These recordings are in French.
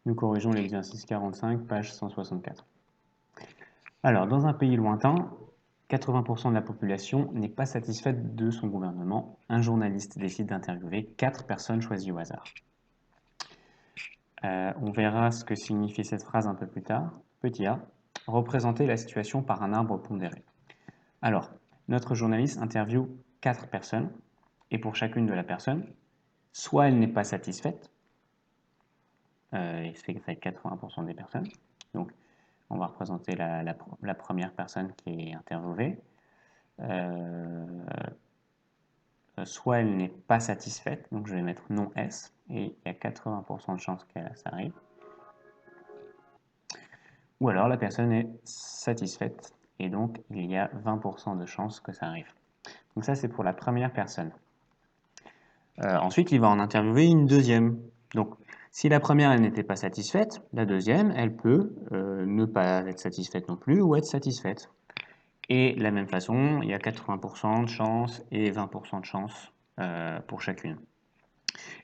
Nous corrigeons l'exercice 45, page 164. Alors, dans un pays lointain, 80% de la population n'est pas satisfaite de son gouvernement. Un journaliste décide d'interviewer 4 personnes choisies au hasard. On verra ce que signifie cette phrase un peu plus tard. Petit a, représenter la situation par un arbre pondéré. Alors, notre journaliste interviewe 4 personnes, et pour chacune de la personne, soit elle n'est pas satisfaite, et c'est 80% des personnes, donc on va représenter la première personne qui est interviewée, soit elle n'est pas satisfaite, donc je vais mettre non S, et il y a 80% de chances que ça arrive, ou alors la personne est satisfaite, et donc il y a 20% de chances que ça arrive. Donc ça c'est pour la première personne. Ensuite il va en interviewer une deuxième. Donc si la première elle n'était pas satisfaite, la deuxième elle peut ne pas être satisfaite non plus ou être satisfaite. Et de la même façon, il y a 80% de chance et 20% de chance pour chacune.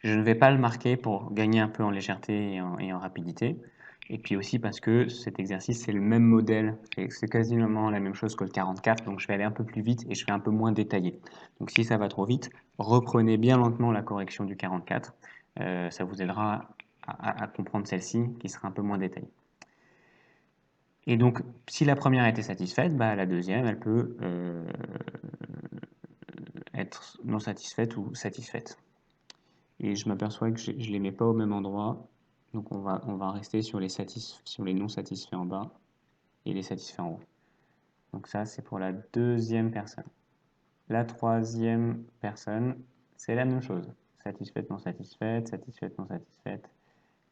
Je ne vais pas le marquer pour gagner un peu en légèreté et en rapidité. Et puis aussi parce que cet exercice, c'est le même modèle. C'est quasiment la même chose que le 44, donc je vais aller un peu plus vite et je vais un peu moins détailler. Donc si ça va trop vite, reprenez bien lentement la correction du 44. Ça vous aidera à comprendre celle-ci qui sera un peu moins détaillée. Et donc, si la première a été satisfaite, bah, la deuxième, elle peut être non satisfaite ou satisfaite. Et je m'aperçois que je ne les mets pas au même endroit. Donc, on va rester sur les non satisfaits en bas et les satisfaits en haut. Donc ça, c'est pour la deuxième personne. La troisième personne, c'est la même chose. Satisfaite, non satisfaite, satisfaite, non satisfaite,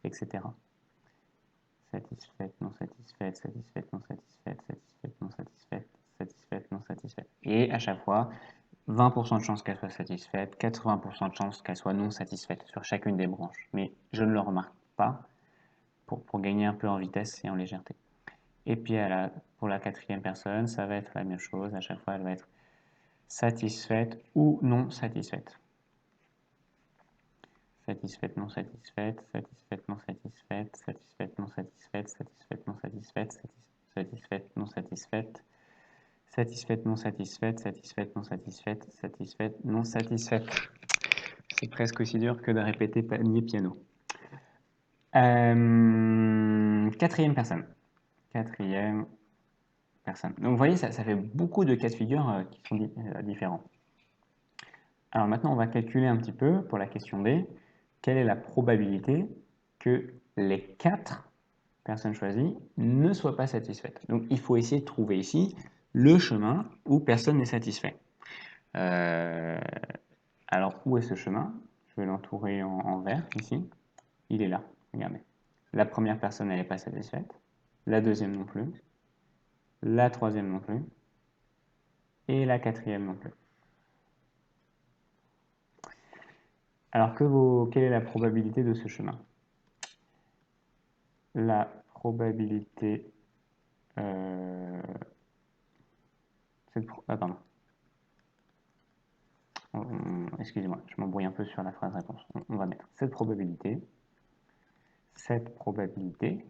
etc. Satisfaite, non satisfaite, satisfaite, non satisfaite, satisfaite, non satisfaite, satisfaite, non satisfaite. Et à chaque fois, 20% de chances qu'elle soit satisfaite, 80% de chances qu'elle soit non satisfaite sur chacune des branches. Mais je ne le remarque pas pour gagner un peu en vitesse et en légèreté. Et puis pour la quatrième personne, ça va être la même chose. À chaque fois, elle va être satisfaite ou non satisfaite. Satisfaite, non satisfaite, satisfaite, non satisfaite, satisfaite, non satisfaite, satisfaite, non satisfaite, satisfaite, non satisfaite, satisfaite, non satisfaite, satisfaite, non satisfaite, satisfaite, non satisfaite. C'est presque aussi dur que de répéter panier piano. Quatrième personne. Quatrième personne. Donc vous voyez, ça fait beaucoup de cas de figure qui sont différents. Alors maintenant, on va calculer un petit peu pour la question D. Quelle est la probabilité que les 4 personnes choisies ne soient pas satisfaites? Donc il faut essayer de trouver ici le chemin où personne n'est satisfait. Alors où est ce chemin? Je vais l'entourer en vert ici. Il est là, regardez. La première personne, elle n'est pas satisfaite. La deuxième non plus. La troisième non plus. Et la quatrième non plus. Alors quelle est la probabilité de ce chemin? La probabilité... pardon. Excusez-moi, je m'embrouille un peu sur la phrase réponse. On va mettre cette probabilité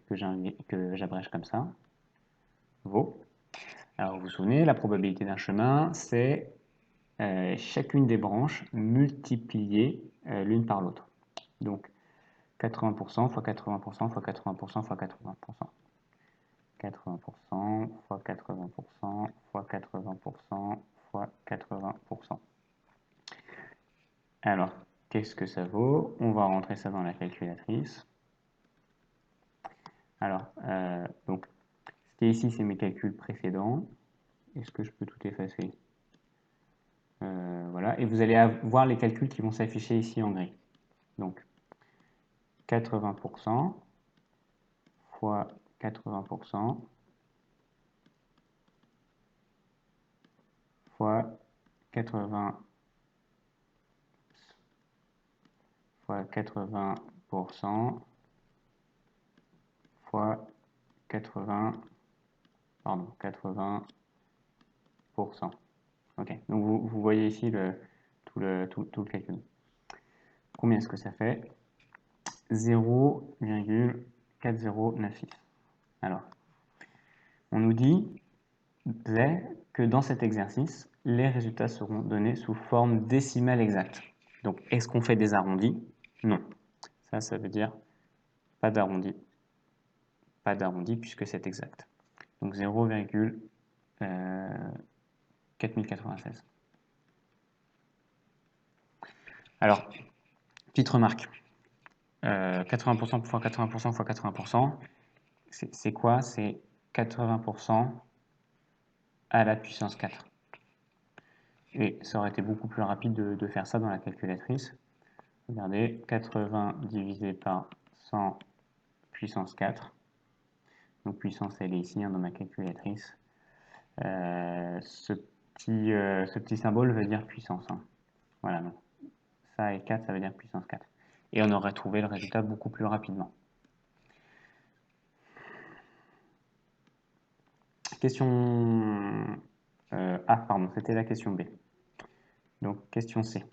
que j'abrège comme ça, vaut. Alors vous vous souvenez, la probabilité d'un chemin, c'est chacune des branches multipliées l'une par l'autre. Donc 80% fois 80% fois 80% fois 80%. 80% fois 80% fois 80% fois 80%. Alors, qu'est-ce que ça vaut? On va rentrer ça dans la calculatrice. Alors, donc, ce qui est ici, c'est mes calculs précédents. Est-ce que je peux tout effacer? Voilà, et vous allez voir les calculs qui vont s'afficher ici en gris. Donc, 80% fois 80% fois 80 fois 80% fois 80, pardon, 80%. Ok, donc vous voyez ici tout le calcul. Combien est-ce que ça fait? 0,0 4, 0, 9, 6. Alors, on nous dit que dans cet exercice, les résultats seront donnés sous forme décimale exacte. Donc, est-ce qu'on fait des arrondis? Non. Ça veut dire pas d'arrondi. Pas d'arrondi puisque c'est exact. Donc 0,4096. Alors, petite remarque. 80% fois 80% fois 80%, c'est quoi? C'est 80% à la puissance 4. Et ça aurait été beaucoup plus rapide de faire ça dans la calculatrice. Regardez, 80 divisé par 100 puissance 4. Donc puissance, elle est ici dans ma calculatrice. Ce petit symbole veut dire puissance. Voilà, donc ça et 4, ça veut dire puissance 4. Et on aurait trouvé le résultat beaucoup plus rapidement. Question A, pardon, c'était la question B. Donc, question C.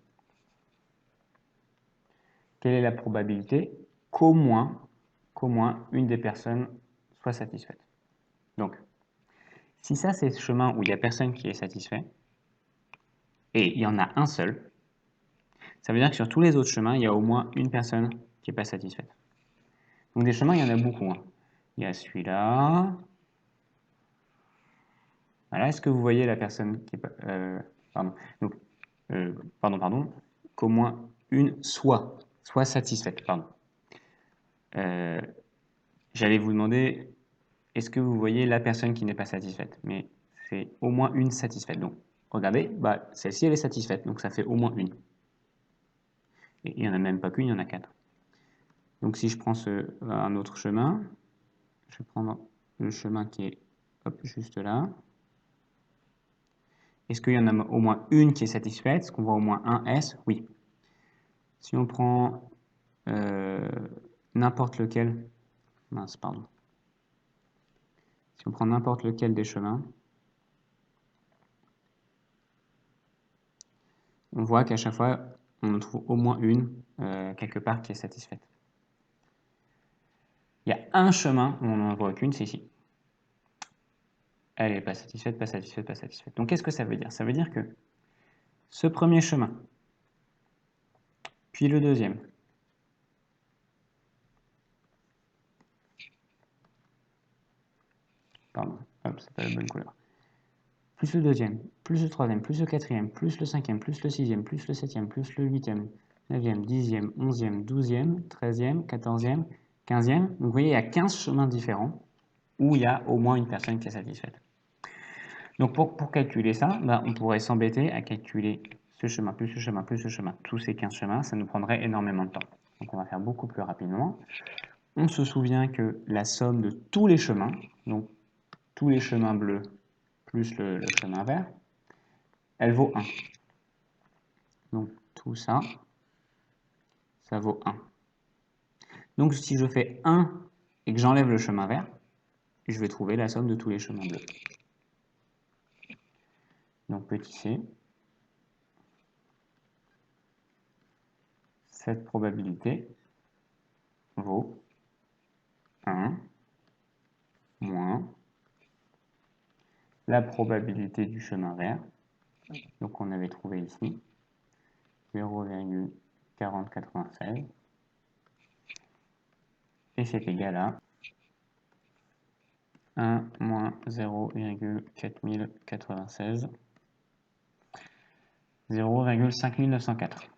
Quelle est la probabilité qu'au moins une des personnes soit satisfaite? Donc, si ça c'est ce chemin où il n'y a personne qui est satisfait, et il y en a un seul, ça veut dire que sur tous les autres chemins, il y a au moins une personne qui n'est pas satisfaite. Donc des chemins, il y en a beaucoup. Il y a celui-là. Voilà, est-ce que vous voyez la personne qui est pas... pardon. Donc, pardon. Qu'au moins une soit satisfaite. Pardon. J'allais vous demander, est-ce que vous voyez la personne qui n'est pas satisfaite? Mais c'est au moins une satisfaite. Donc, regardez, bah, celle-ci, elle est satisfaite. Donc, ça fait au moins une. Et il n'y en a même pas qu'une, il y en a 4. Donc, si je prends un autre chemin, je vais prendre le chemin qui est juste là. Est-ce qu'il y en a au moins une qui est satisfaite? Est-ce qu'on voit au moins un S? Oui. Si on prend n'importe lequel, mince, pardon. Si on prend n'importe lequel des chemins, on voit qu'à chaque fois, on en trouve au moins une quelque part qui est satisfaite. Il y a un chemin où on n'en voit aucune, c'est ici. Elle n'est pas satisfaite, pas satisfaite, pas satisfaite. Donc qu'est-ce que ça veut dire? Ça veut dire que ce premier chemin, puis le deuxième, pardon, hop, c'est pas la bonne couleur, plus le deuxième, plus le troisième, plus le quatrième, plus le cinquième, plus le sixième, plus le septième, plus le huitième, 9e, 10e, 11e, 12e, 13e, 14e, 15e. Donc vous voyez, il y a 15 chemins différents où il y a au moins une personne qui est satisfaite. Donc pour calculer ça, ben, on pourrait s'embêter à calculer ce chemin, plus ce chemin, plus ce chemin, tous ces 15 chemins, ça nous prendrait énormément de temps. Donc on va faire beaucoup plus rapidement. On se souvient que la somme de tous les chemins, donc tous les chemins bleus plus le chemin vert, elle vaut 1. Donc tout ça, ça vaut 1. Donc si je fais 1 et que j'enlève le chemin vert, je vais trouver la somme de tous les chemins bleus. Donc petit c, cette probabilité vaut 1 moins la probabilité du chemin vert, donc on avait trouvé ici 0,4096, et c'est égal à 1 moins 0,4096, 0,5904.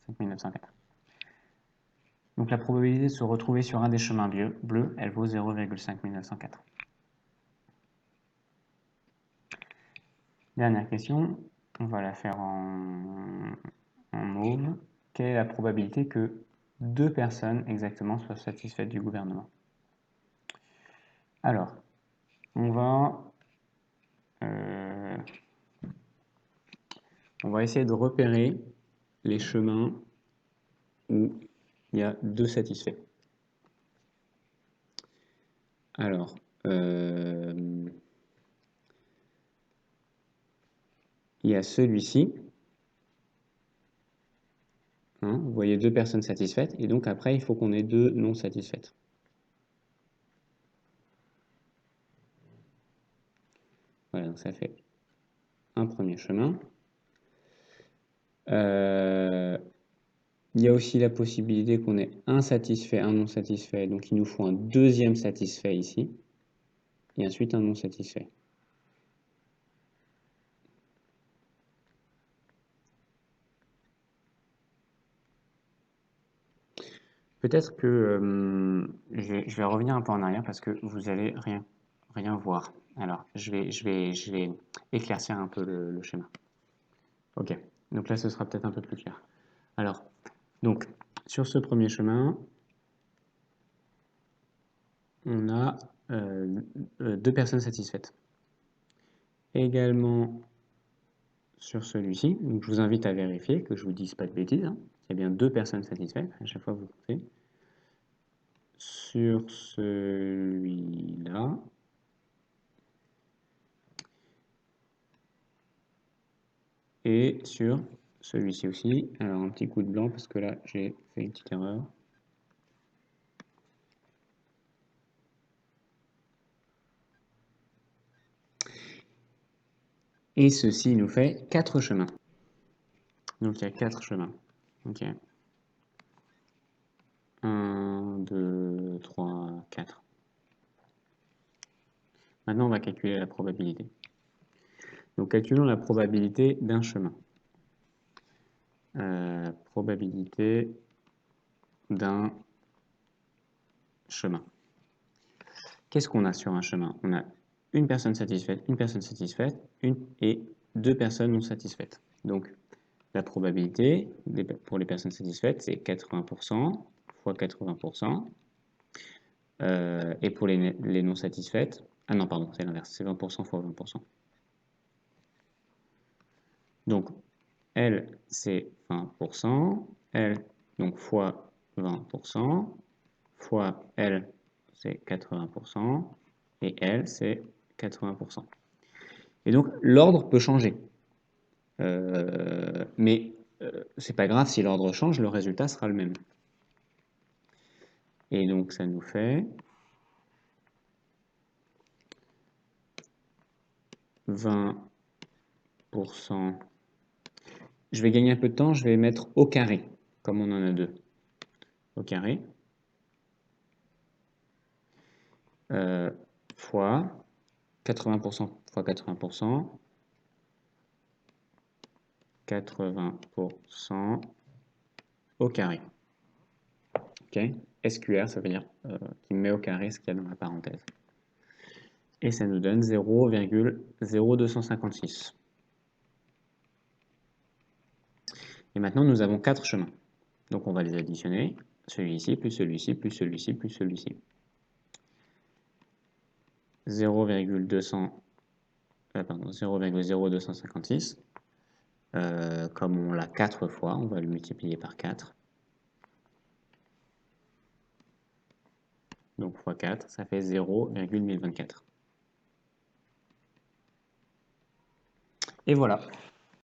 5904. Donc la probabilité de se retrouver sur un des chemins bleus, elle vaut 0,5904. Dernière question, on va la faire en mauve. Quelle est la probabilité que 2 personnes exactement soient satisfaites du gouvernement? Alors, on va essayer de repérer les chemins où il y a 2 satisfaits. Alors, il y a celui-ci. Hein, vous voyez 2 personnes satisfaites, et donc après, il faut qu'on ait 2 non satisfaites. Voilà, donc ça fait un premier chemin. Il y a aussi la possibilité qu'on ait un satisfait, un non satisfait, donc il nous faut un deuxième satisfait ici, et ensuite un non satisfait. Peut-être que je vais revenir un peu en arrière parce que vous allez rien voir. Alors, je vais éclaircir un peu le schéma. Ok, donc là, ce sera peut-être un peu plus clair. Alors, donc, sur ce premier chemin, on a 2 personnes satisfaites. Également sur celui-ci, donc je vous invite à vérifier que je ne vous dise pas de bêtises, hein. Il y a bien 2 personnes satisfaites, à chaque fois vous comptez. Sur celui-là, et sur celui-ci aussi. Alors un petit coup de blanc parce que là j'ai fait une petite erreur. Et ceci nous fait 4 chemins. Donc il y a 4 chemins. Ok. 1, 2, 3, 4. Maintenant on va calculer la probabilité. Donc calculons la probabilité d'un chemin. Probabilité d'un chemin. Qu'est-ce qu'on a sur un chemin? On a une personne satisfaite, et 2 personnes non satisfaites. Donc la probabilité pour les personnes satisfaites, c'est 80% fois 80%. Et pour les non satisfaites, ah non, pardon, c'est l'inverse, c'est 20% fois 20%. Donc, L, c'est 20%, L, donc fois 20%, fois L, c'est 80%, et L, c'est 80%. Et donc, l'ordre peut changer. Mais c'est pas grave si l'ordre change, le résultat sera le même. Et donc, ça nous fait 20%. Je vais gagner un peu de temps, je vais mettre au carré, comme on en a 2. Au carré. Fois 80% fois 80%. 80% au carré. Ok. SQR, ça veut dire qu'il met au carré ce qu'il y a dans la parenthèse. Et ça nous donne 0,0256. Et maintenant, nous avons 4 chemins. Donc, on va les additionner. Celui-ci, plus celui-ci, plus celui-ci, plus celui-ci. 0,0256. Comme on l'a 4 fois, on va le multiplier par 4. Donc, fois 4, ça fait 0,1024. Et voilà.